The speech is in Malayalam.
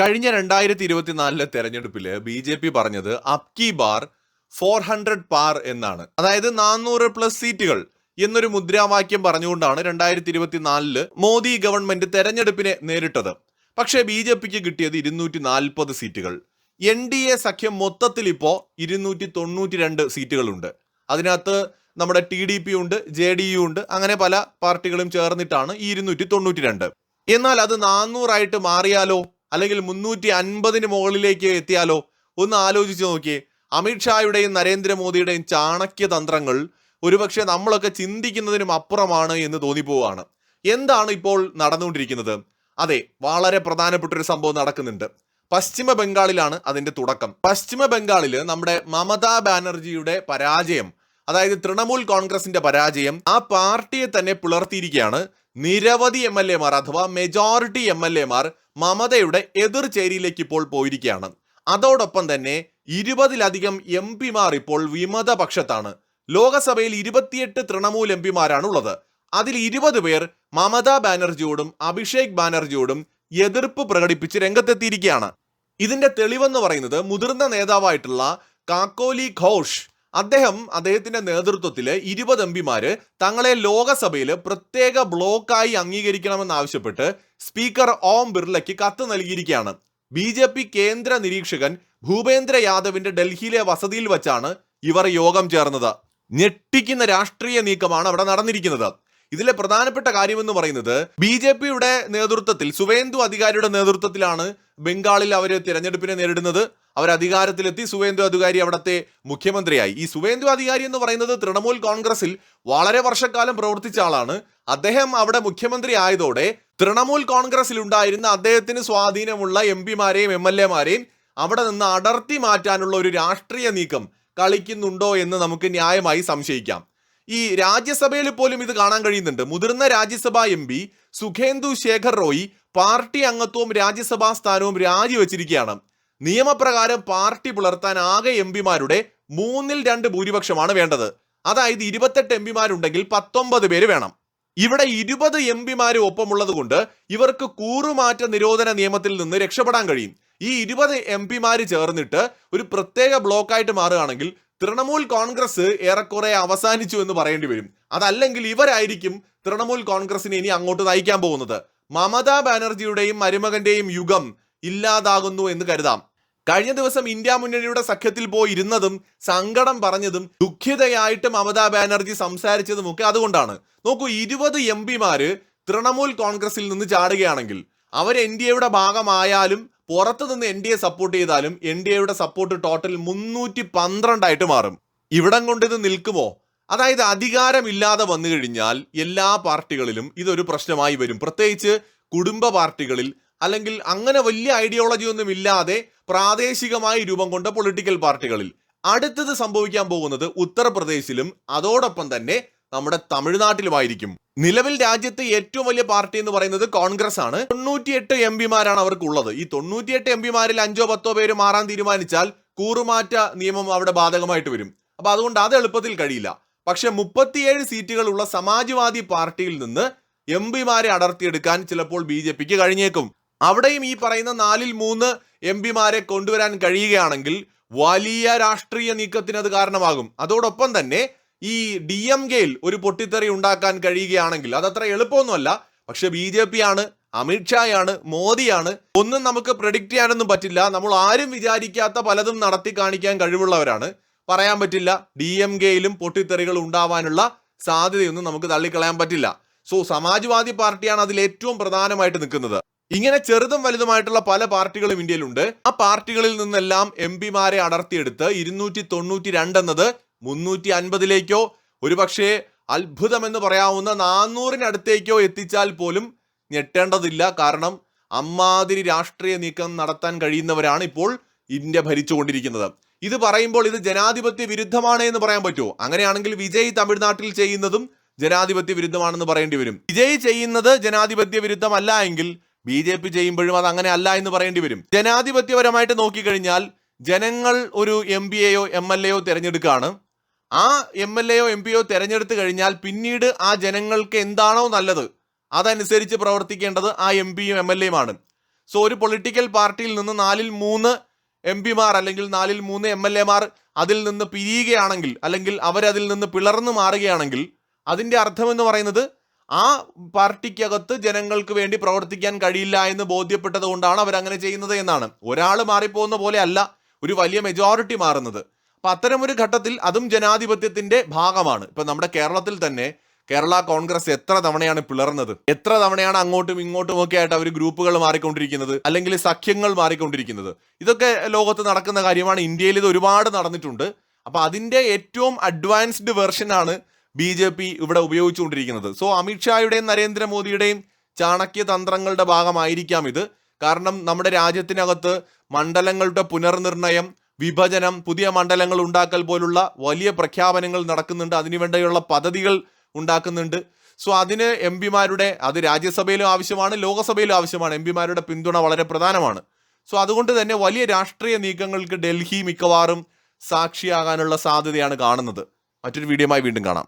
കഴിഞ്ഞ 2024 തെരഞ്ഞെടുപ്പില് BJP പറഞ്ഞത് അബ് കി ബാർ 400 പാർ എന്നാണ്. അതായത് 400+ സീറ്റുകൾ എന്നൊരു മുദ്രാവാക്യം പറഞ്ഞുകൊണ്ടാണ് 2024 മോദി ഗവൺമെന്റ് തെരഞ്ഞെടുപ്പിനെ നേരിട്ടത്. പക്ഷേ BJPക്ക് കിട്ടിയത് 240 സീറ്റുകൾ. NDA സഖ്യം മൊത്തത്തിൽ ഇപ്പോൾ 292 സീറ്റുകളുണ്ട്. അതിനകത്ത് നമ്മുടെ TDP ഉണ്ട്, JDU ഉണ്ട്, അങ്ങനെ പല പാർട്ടികളും ചേർന്നിട്ടാണ് ഈ 292. എന്നാൽ അത് 400 ആയിട്ട് മാറിയാലോ, അല്ലെങ്കിൽ 350 മുകളിലേക്ക് എത്തിയാലോ? ഒന്ന് ആലോചിച്ച് നോക്കിയേ. അമിത്ഷായുടെയും നരേന്ദ്രമോദിയുടെയും ചാണക്യ തന്ത്രങ്ങൾ ഒരുപക്ഷെ നമ്മളൊക്കെ ചിന്തിക്കുന്നതിനും അപ്പുറമാണ് എന്ന് തോന്നിപ്പോവാണ്. എന്താണ് ഇപ്പോൾ നടന്നുകൊണ്ടിരിക്കുന്നത്? അതെ, വളരെ പ്രധാനപ്പെട്ട ഒരു സംഭവം നടക്കുന്നുണ്ട്. പശ്ചിമ ബംഗാളിലാണ് അതിന്റെ തുടക്കം. പശ്ചിമ ബംഗാളിൽ നമ്മുടെ മമതാ ബാനർജിയുടെ പരാജയം, അതായത് തൃണമൂൽ കോൺഗ്രസിന്റെ പരാജയം, ആ പാർട്ടിയെ തന്നെ പിളർത്തിയിരിക്കുകയാണ്. നിരവധി MLA മാർ അഥവാ മെജോറിറ്റി MLA മാർ മമതയുടെ എതിർ ചേരിയിലേക്ക് ഇപ്പോൾ പോയിരിക്കുകയാണ്. അതോടൊപ്പം തന്നെ 20ലധികം MP മാർ ഇപ്പോൾ വിമത പക്ഷത്താണ്. ലോകസഭയിൽ 28 തൃണമൂൽ MP മാരാണ് ഉള്ളത്. അതിൽ 20 പേർ മമതാ ബാനർജിയോടും അഭിഷേക് ബാനർജിയോടും എതിർപ്പ് പ്രകടിപ്പിച്ച് രംഗത്തെത്തിയിരിക്കുകയാണ്. ഇതിന്റെ തെളിവെന്ന് പറയുന്നത് മുതിർന്ന നേതാവായിട്ടുള്ള കാക്കോലി ഘോഷ്, അദ്ദേഹത്തിന്റെ നേതൃത്വത്തില് 20 MP മാര് തങ്ങളെ ലോകസഭയിൽ പ്രത്യേക ബ്ലോക്കായി അംഗീകരിക്കണമെന്നാവശ്യപ്പെട്ട് സ്പീക്കർ ഓം ബിർളയ്ക്ക് കത്ത് നൽകിയിരിക്കുകയാണ്. BJP കേന്ദ്ര നിരീക്ഷകൻ ഭൂപേന്ദ്ര യാദവിന്റെ ഡൽഹിയിലെ വസതിയിൽ വച്ചാണ് ഇവർ യോഗം ചേർന്നത്. ഞെട്ടിക്കുന്ന രാഷ്ട്രീയ നീക്കമാണ് അവിടെ നടന്നിരിക്കുന്നത്. ഇതിലെ പ്രധാനപ്പെട്ട കാര്യമെന്ന് പറയുന്നത് BJPയുടെ നേതൃത്വത്തിൽ, സുവേന്ദു അധികാരിയുടെ നേതൃത്വത്തിലാണ് ബംഗാളിൽ അവർ തിരഞ്ഞെടുപ്പിനെ നേരിടുന്നത്. അവർ അധികാരത്തിലെത്തി. സുവേന്ദു അധികാരി അവിടുത്തെ മുഖ്യമന്ത്രിയായി. ഈ സുവേന്ദു അധികാരി എന്ന് പറയുന്നത് തൃണമൂൽ കോൺഗ്രസിൽ വളരെ വർഷക്കാലം പ്രവർത്തിച്ച ആളാണ്. അദ്ദേഹം അവിടെ മുഖ്യമന്ത്രി ആയതോടെ തൃണമൂൽ കോൺഗ്രസിൽ ഉണ്ടായിരുന്ന അദ്ദേഹത്തിന് സ്വാധീനമുള്ള MP മാരെയും MLA മാരെയും അവിടെ നിന്ന് അടർത്തി മാറ്റാനുള്ള ഒരു രാഷ്ട്രീയ നീക്കം കളിക്കുന്നുണ്ടോ എന്ന് നമുക്ക് ന്യായമായി സംശയിക്കാം. ഈ രാജ്യസഭയിൽ പോലും ഇത് കാണാൻ കഴിയുന്നുണ്ട്. മുതിർന്ന രാജ്യസഭാ MP സുഖേന്ദു ശേഖർ റോയി പാർട്ടി അംഗത്വവും രാജ്യസഭാ സ്ഥാനവും രാജിവെച്ചിരിക്കുകയാണ്. നിയമപ്രകാരം പാർട്ടി പുലർത്താൻ ആകെ MP മാരുടെ 2/3 ഭൂരിപക്ഷമാണ് വേണ്ടത്. അതായത് 28 MP മാരുണ്ടെങ്കിൽ 19 പേര് വേണം. ഇവിടെ 20 MP മാര് ഒപ്പമുള്ളത് കൊണ്ട് ഇവർക്ക് കൂറുമാറ്റ നിരോധന നിയമത്തിൽ നിന്ന് രക്ഷപ്പെടാൻ കഴിയും. ഈ 20 MP മാര് ചേർന്നിട്ട് ഒരു പ്രത്യേക ബ്ലോക്കായിട്ട് മാറുകയാണെങ്കിൽ തൃണമൂൽ കോൺഗ്രസ് ഏറെക്കുറെ അവസാനിച്ചു എന്ന് പറയേണ്ടി വരും. അതല്ലെങ്കിൽ ഇവരായിരിക്കും തൃണമൂൽ കോൺഗ്രസിനെ ഇനി അങ്ങോട്ട് നയിക്കാൻ പോകുന്നത്. മമതാ ബാനർജിയുടെയും മരുമകന്റെയും യുഗം ഇല്ലാതാകുന്നു എന്ന് കരുതാം. കഴിഞ്ഞ ദിവസം ഇന്ത്യ മുന്നണിയുടെ സഖ്യത്തിൽ പോയി ഇരുന്നതും സങ്കടം പറഞ്ഞതും ദുഃഖിതയായിട്ട് മമതാ ബാനർജി സംസാരിച്ചതും ഒക്കെ അതുകൊണ്ടാണ്. നോക്കൂ, 20 MP മാര് തൃണമൂൽ കോൺഗ്രസിൽ നിന്ന് ചാടുകയാണെങ്കിൽ അവർ NDAയുടെ ഭാഗമായാലും പുറത്തു നിന്ന് NDA സപ്പോർട്ട് ചെയ്താലും NDAയുടെ സപ്പോർട്ട് ടോട്ടൽ 312 ആയിട്ട് മാറും. ഇവിടം കൊണ്ട് ഇത് നിൽക്കുമോ? അതായത് അധികാരമില്ലാതെ വന്നു കഴിഞ്ഞാൽ എല്ലാ പാർട്ടികളിലും ഇതൊരു പ്രശ്നമായി വരും. പ്രത്യേകിച്ച് കുടുംബ പാർട്ടികളിൽ, അല്ലെങ്കിൽ അങ്ങനെ വലിയ ഐഡിയോളജി ഒന്നും ഇല്ലാതെ പ്രാദേശികമായി രൂപം കൊണ്ട പൊളിറ്റിക്കൽ പാർട്ടികളിൽ. അടുത്തത് സംഭവിക്കാൻ പോകുന്നത് ഉത്തർപ്രദേശിലും അതോടൊപ്പം തന്നെ നമ്മുടെ തമിഴ്നാട്ടിലുമായിരിക്കും. നിലവിൽ രാജ്യത്തെ ഏറ്റവും വലിയ പാർട്ടി എന്ന് പറയുന്നത് കോൺഗ്രസ് ആണ്. 98 MP മാരാണ് അവർക്കുള്ളത്. ഈ 98 MP മാരിൽ 5-10 പേര് മാറാൻ തീരുമാനിച്ചാൽ കൂറുമാറ്റ നിയമം അവിടെ ബാധകമായിട്ട് വരും. അപ്പൊ അതുകൊണ്ട് അത് എളുപ്പത്തിൽ കഴിയില്ല. പക്ഷെ 37 സീറ്റുകളുള്ള സമാജ്വാദി പാർട്ടിയിൽ നിന്ന് MP മാരെ അടർത്തിയെടുക്കാൻ ചിലപ്പോൾ BJPക്ക് കഴിഞ്ഞേക്കും. അവിടെയും ഈ പറയുന്ന 4/3 MP മാരെ കൊണ്ടുവരാൻ കഴിയുകയാണെങ്കിൽ വലിയ രാഷ്ട്രീയ നീക്കത്തിന് അത് കാരണമാകും. അതോടൊപ്പം തന്നെ ഈ DMKയിൽ ഒരു പൊട്ടിത്തെറി ഉണ്ടാക്കാൻ കഴിയുകയാണെങ്കിൽ അതത്ര എളുപ്പമൊന്നുമല്ല. പക്ഷെ BJP ആണ്, അമിത്ഷായാണ്, മോദിയാണ്. ഒന്നും നമുക്ക് പ്രെഡിക്റ്റ് ചെയ്യാനൊന്നും പറ്റില്ല. നമ്മൾ ആരും വിചാരിക്കാത്ത പലതും നടത്തി കാണിക്കാൻ കഴിവുള്ളവരാണ്. പറയാൻ പറ്റില്ല. DMKയിലും പൊട്ടിത്തെറികൾ ഉണ്ടാവാനുള്ള സാധ്യതയൊന്നും നമുക്ക് തള്ളിക്കളയാൻ പറ്റില്ല. സോ സമാജ്വാദി പാർട്ടിയാണ് അതിൽ ഏറ്റവും പ്രധാനമായിട്ട് നിൽക്കുന്നത്. ഇങ്ങനെ ചെറുതും വലുതുമായിട്ടുള്ള പല പാർട്ടികളും ഇന്ത്യയിലുണ്ട്. ആ പാർട്ടികളിൽ നിന്നെല്ലാം MP മാരെ അടർത്തിയെടുത്ത് 292 എന്നത് 350ലേക്കോ ഒരുപക്ഷെ അത്ഭുതമെന്ന് പറയാവുന്ന 400-നടുത്തേക്കോ എത്തിച്ചാൽ പോലും ഞെട്ടേണ്ടതില്ല. കാരണം അമ്മാതിരി രാഷ്ട്രീയ നീക്കം നടത്താൻ കഴിയുന്നവരാണ് ഇപ്പോൾ ഇന്ത്യ ഭരിച്ചുകൊണ്ടിരിക്കുന്നത്. ഇത് പറയുമ്പോൾ ഇത് ജനാധിപത്യ വിരുദ്ധമാണ് എന്ന് പറയാൻ പറ്റുമോ? അങ്ങനെയാണെങ്കിൽ വിജയ് തമിഴ്നാട്ടിൽ ചെയ്യുന്നതും ജനാധിപത്യ വിരുദ്ധമാണെന്ന് പറയേണ്ടി വരും. വിജയ് ചെയ്യുന്നത് ജനാധിപത്യ വിരുദ്ധമല്ല എങ്കിൽ BJP ചെയ്യുമ്പോഴും അത് അങ്ങനെ അല്ല എന്ന് പറയേണ്ടി വരും. ജനാധിപത്യപരമായിട്ട് നോക്കിക്കഴിഞ്ഞാൽ ജനങ്ങൾ ഒരു MP-യെയോ MLA-യോ തിരഞ്ഞെടുക്കുകയാണ്. ആ MLA-യോ MP-യോ തിരഞ്ഞെടുത്ത് കഴിഞ്ഞാൽ പിന്നീട് ആ ജനങ്ങൾക്ക് എന്താണോ നല്ലത് അതനുസരിച്ച് പ്രവർത്തിക്കേണ്ടത് ആ MP-യും MLA-യുമാണ്. സോ ഒരു പൊളിറ്റിക്കൽ പാർട്ടിയിൽ നിന്ന് 4/3 MP-മാർ അല്ലെങ്കിൽ 4/3 MLA-മാർ അതിൽ നിന്ന് പിരിയുകയാണെങ്കിൽ, അല്ലെങ്കിൽ അവരതിൽ നിന്ന് പിളർന്നു മാറുകയാണെങ്കിൽ, അതിൻ്റെ അർത്ഥമെന്ന് പറയുന്നത് ആ പാർട്ടിക്കകത്ത് ജനങ്ങൾക്ക് വേണ്ടി പ്രവർത്തിക്കാൻ കഴിയില്ല എന്ന് ബോധ്യപ്പെട്ടത് കൊണ്ടാണ് അവരങ്ങനെ ചെയ്യുന്നത് എന്നാണ്. ഒരാൾ മാറിപ്പോകുന്ന പോലെ അല്ല ഒരു വലിയ മെജോറിറ്റി മാറുന്നത്. അപ്പൊ അത്തരമൊരു ഘട്ടത്തിൽ അതും ജനാധിപത്യത്തിന്റെ ഭാഗമാണ്. ഇപ്പൊ നമ്മുടെ കേരളത്തിൽ തന്നെ കേരള കോൺഗ്രസ് എത്ര തവണയാണ് പിളർന്നത്, എത്ര തവണയാണ് അങ്ങോട്ടും ഇങ്ങോട്ടും ഒക്കെ ആയിട്ട് അവർ ഗ്രൂപ്പുകൾ മാറിക്കൊണ്ടിരിക്കുന്നത്, അല്ലെങ്കിൽ സഖ്യങ്ങൾ മാറിക്കൊണ്ടിരിക്കുന്നത്. ഇതൊക്കെ ലോകത്ത് നടക്കുന്ന കാര്യമാണ്. ഇന്ത്യയിൽ ഇത് ഒരുപാട് നടന്നിട്ടുണ്ട്. അപ്പൊ അതിന്റെ ഏറ്റവും അഡ്വാൻസ്ഡ് വെർഷനാണ് BJP ഇവിടെ ഉപയോഗിച്ചുകൊണ്ടിരിക്കുന്നത്. സോ അമിത്ഷായുടെയും നരേന്ദ്രമോദിയുടെയും ചാണക്യ തന്ത്രങ്ങളുടെ ഭാഗമായിരിക്കാം ഇത്. കാരണം നമ്മുടെ രാജ്യത്തിനകത്ത് മണ്ഡലങ്ങളുടെ പുനർനിർണയം, വിഭജനം, പുതിയ മണ്ഡലങ്ങൾ ഉണ്ടാക്കൽ പോലുള്ള വലിയ പ്രഖ്യാപനങ്ങൾ നടക്കുന്നുണ്ട്. അതിനുവേണ്ടിയുള്ള പദ്ധതികൾ ഉണ്ടാക്കുന്നുണ്ട്. സോ അതിന് MP-മാരുടെ, അത് രാജ്യസഭയിലും ആവശ്യമാണ്, ലോകസഭയിലും ആവശ്യമാണ്. MP-മാരുടെ പിന്തുണ വളരെ പ്രധാനമാണ്. സോ അതുകൊണ്ട് തന്നെ വലിയ രാഷ്ട്രീയ നീക്കങ്ങൾക്ക് ഡൽഹി മിക്കവാറും സാക്ഷിയാകാനുള്ള സാധ്യതയാണ് കാണുന്നത്. മറ്റൊരു വീഡിയോയുമായി വീണ്ടും കാണാം.